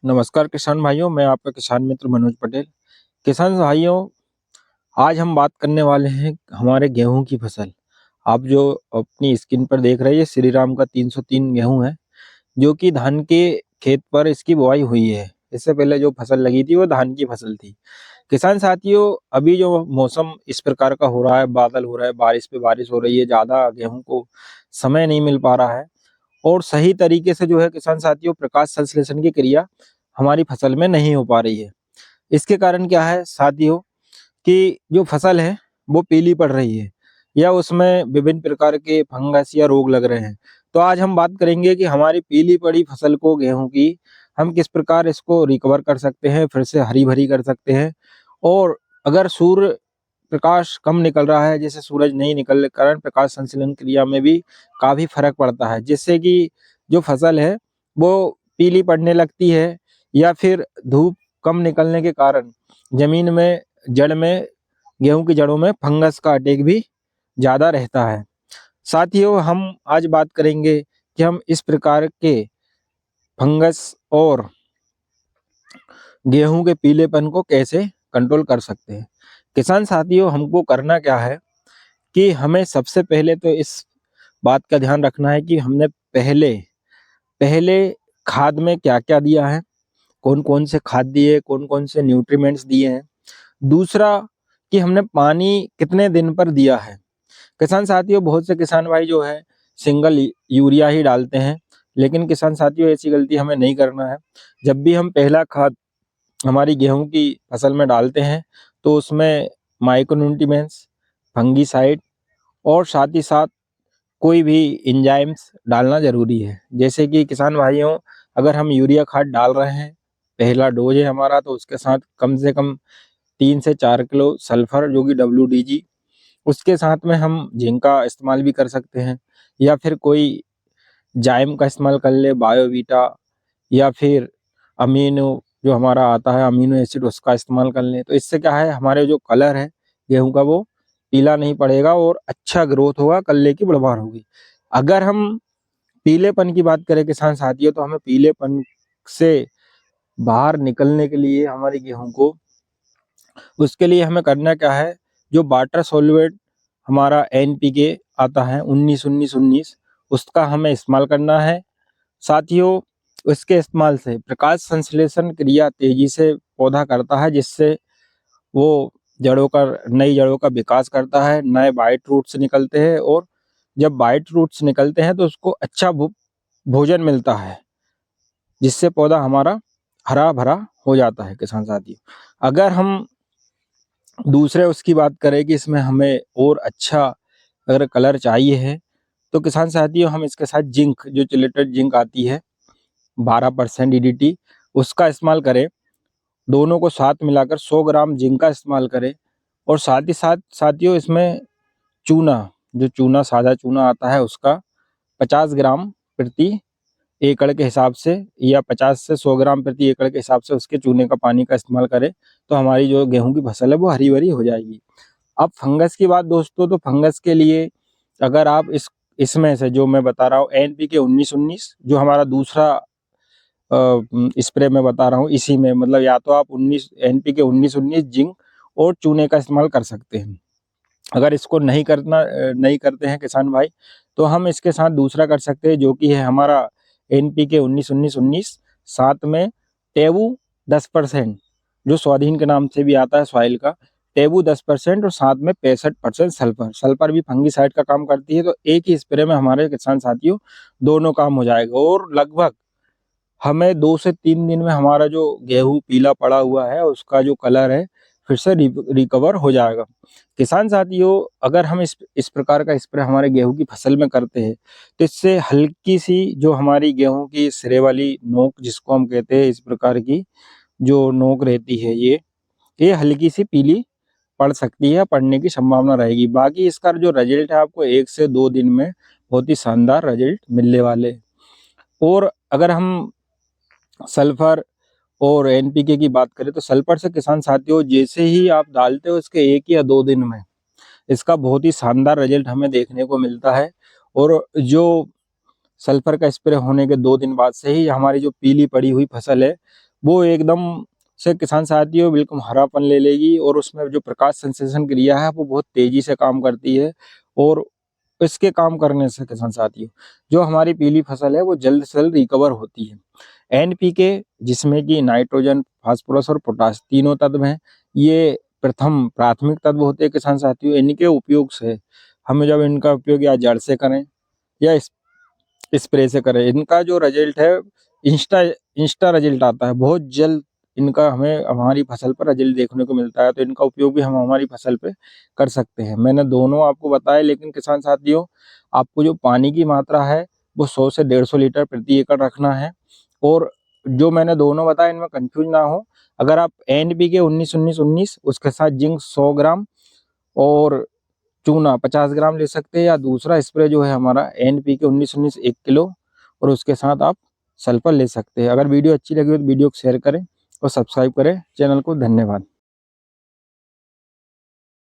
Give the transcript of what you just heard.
नमस्कार किसान भाइयों, मैं आपका किसान मित्र मनोज पटेल। किसान भाइयों, आज हम बात करने वाले हैं हमारे गेहूं की फसल। आप जो अपनी स्क्रीन पर देख रहे हैं, ये श्री राम का 303 गेहूं है, जो कि धान के खेत पर इसकी बुआई हुई है। इससे पहले जो फसल लगी थी वो धान की फसल थी। किसान साथियों, अभी जो मौसम इस प्रकार का हो रहा है, बादल हो रहा है, बारिश पे बारिश हो रही है, ज्यादा गेहूं को समय नहीं मिल पा रहा है और सही तरीके से जो है किसान साथियों प्रकाश संश्लेषण की क्रिया हमारी फसल में नहीं हो पा रही है। इसके कारण क्या है साथियों कि जो फसल है वो पीली पड़ रही है या उसमें विभिन्न प्रकार के फंगस या रोग लग रहे हैं। तो आज हम बात करेंगे कि हमारी पीली पड़ी फसल को, गेहूं की, हम किस प्रकार इसको रिकवर कर सकते हैं, फिर से हरी भरी कर सकते हैं। और अगर सूर्य प्रकाश कम निकल रहा है, जैसे सूरज नहीं निकलने के कारण प्रकाश संश्लेषण क्रिया में भी काफी फर्क पड़ता है, जिससे कि जो फसल है वो पीली पड़ने लगती है या फिर धूप कम निकलने के कारण जमीन में, जड़ में, गेहूं की जड़ों में फंगस का अटैक भी ज्यादा रहता है। साथियों, हम आज बात करेंगे कि हम इस प्रकार के फंगस और गेहूं के पीलेपन को कैसे कंट्रोल कर सकते हैं। किसान साथियों, हमको करना क्या है कि हमें सबसे पहले तो इस बात का ध्यान रखना है कि हमने पहले पहले खाद में क्या क्या दिया है, कौन कौन से खाद दिए, कौन कौन से न्यूट्रीमेंट्स दिए हैं। दूसरा कि हमने पानी कितने दिन पर दिया है। किसान साथियों, बहुत से किसान भाई जो है सिंगल यूरिया ही डालते हैं, लेकिन किसान साथियों ऐसी गलती हमें नहीं करना है। जब भी हम पहला खाद हमारी गेहूं की फसल में डालते हैं तो उसमें माइक्रोन्यूट्रिएंट्स, फंगीसाइड और साथ ही साथ कोई भी इंजाइम्स डालना जरूरी है। जैसे कि किसान भाइयों, अगर हम यूरिया खाद डाल रहे हैं, पहला डोज है हमारा, तो उसके साथ कम से कम 3 से 4 किलो सल्फर, जो कि WDG, उसके साथ में हम जिंक का इस्तेमाल भी कर सकते हैं या फिर कोई जाइम का इस्तेमाल कर ले, बायोवीटा, या फिर अमीनो जो हमारा आता है अमीनो एसिड, उसका इस्तेमाल कर लें। तो इससे क्या है, हमारे जो कलर है गेहूं का वो पीला नहीं पड़ेगा और अच्छा ग्रोथ होगा, कल्ले की बढ़वार होगी। अगर हम पीलेपन की बात करें किसान साथियों, तो हमें पीलेपन से बाहर निकलने के लिए हमारी गेहूं को, उसके लिए हमें करना क्या है, जो वाटर सॉल्युबल हमारा NPK आता है 19-19-19, उसका हमें इस्तेमाल करना है। साथियों, उसके इस्तेमाल से प्रकाश संश्लेषण क्रिया तेजी से पौधा करता है, जिससे वो जड़ों का, नई जड़ों का विकास करता है, नए वाइट रूट्स निकलते हैं और जब वाइट रूट्स निकलते हैं तो उसको अच्छा भोजन मिलता है, जिससे पौधा हमारा हरा भरा हो जाता है। किसान साथी, अगर हम दूसरे उसकी बात करें कि इसमें हमें और अच्छा अगर कलर चाहिए है, तो किसान साथियों हम इसके साथ जिंक, जो चिलेटेड जिंक आती है 12% DDT, उसका इस्तेमाल करें। दोनों को साथ मिलाकर 100 ग्राम जिंक का इस्तेमाल करें। और साथ ही साथ साथियों इसमें चूना, जो चूना, सादा चूना आता है, उसका 50 ग्राम प्रति एकड़ के हिसाब से या 50 से 100 ग्राम प्रति एकड़ के हिसाब से उसके चूने का पानी का इस्तेमाल करें, तो हमारी जो गेहूं की फसल है वो हरी भरी हो जाएगी। अब फंगस की बात दोस्तों, तो फंगस के लिए अगर आप इसमें से जो मैं बता रहा हूँ NPK 19-19, जो हमारा दूसरा स्प्रे में बता रहा हूँ, इसी में मतलब या तो आप NPK 19-19 जिंक और चूने का इस्तेमाल कर सकते हैं। अगर इसको नहीं करते हैं किसान भाई, तो हम इसके साथ दूसरा कर सकते हैं, जो कि है हमारा NPK 19-19-19, साथ में टेबू 10%, जो स्वाधीन के नाम से भी आता है सॉइल का, टेबू 10%, और साथ में 65% सल्फर। सल्फर भी फंगीसाइड का काम करती है। तो एक ही स्प्रे में हमारे किसान साथियों दोनों काम हो जाएगा और लगभग हमें 2 से 3 दिन में हमारा जो गेहूं पीला पड़ा हुआ है उसका जो कलर है फिर से रिकवर हो जाएगा। किसान साथियों, अगर हम इस प्रकार का स्प्रे हमारे गेहूं की फसल में करते हैं, तो इससे हल्की सी जो हमारी गेहूं की सिरे वाली नोक, जिसको हम कहते हैं, इस प्रकार की जो नोक रहती है, ये हल्की सी पीली पड़ सकती है, पड़ने की संभावना रहेगी। बाकी इसका जो रिजल्ट है, आपको 1 से 2 दिन में बहुत ही शानदार रिजल्ट मिलने वाले। और अगर हम सल्फर और NPK की बात करें, तो सल्फर से किसान साथियों जैसे ही आप डालते हो उसके 1 या 2 दिन में इसका बहुत ही शानदार रिजल्ट हमें देखने को मिलता है। और जो सल्फर का स्प्रे होने के 2 दिन बाद से ही हमारी जो पीली पड़ी हुई फसल है वो एकदम से किसान साथियों बिल्कुल हरापन ले लेगी और उसमें जो प्रकाश संश्लेषण क्रिया है वो बहुत तेजी से काम करती है। और इसके काम करने से किसान साथियों जो हमारी पीली फसल है वो जल्द से जल्द रिकवर होती है। एनपीके जिसमें कि नाइट्रोजन, फास्फोरस और पोटाश तीनों तत्व हैं, ये प्रथम प्राथमिक तत्व होते हैं किसान साथियों। इनके उपयोग से हमें जब इनका उपयोग या जड़ से करें या स्प्रे से करें, इनका जो रिजल्ट है इंस्टा रिजल्ट आता है। बहुत जल्द इनका हमें हमारी फसल पर रिजल्ट देखने को मिलता है, तो इनका उपयोग भी हम हमारी फसल पे कर सकते हैं। मैंने दोनों आपको बताए, लेकिन किसान साथियों आपको जो पानी की मात्रा है वो 100 से 150 लीटर प्रति एकड़ रखना है। और जो मैंने दोनों बताए इनमें कंफ्यूज ना हो, अगर आप एनपीके 19-19-19 उसके साथ जिंक 100 ग्राम और चूना 50 ग्राम ले सकते हैं, या दूसरा स्प्रे जो है हमारा एनपीके 19-19 1 किलो और उसके साथ आप सल्फर ले सकते हैं। अगर वीडियो अच्छी लगी हो तो वीडियो को शेयर करें और सब्सक्राइब करें चैनल को। धन्यवाद।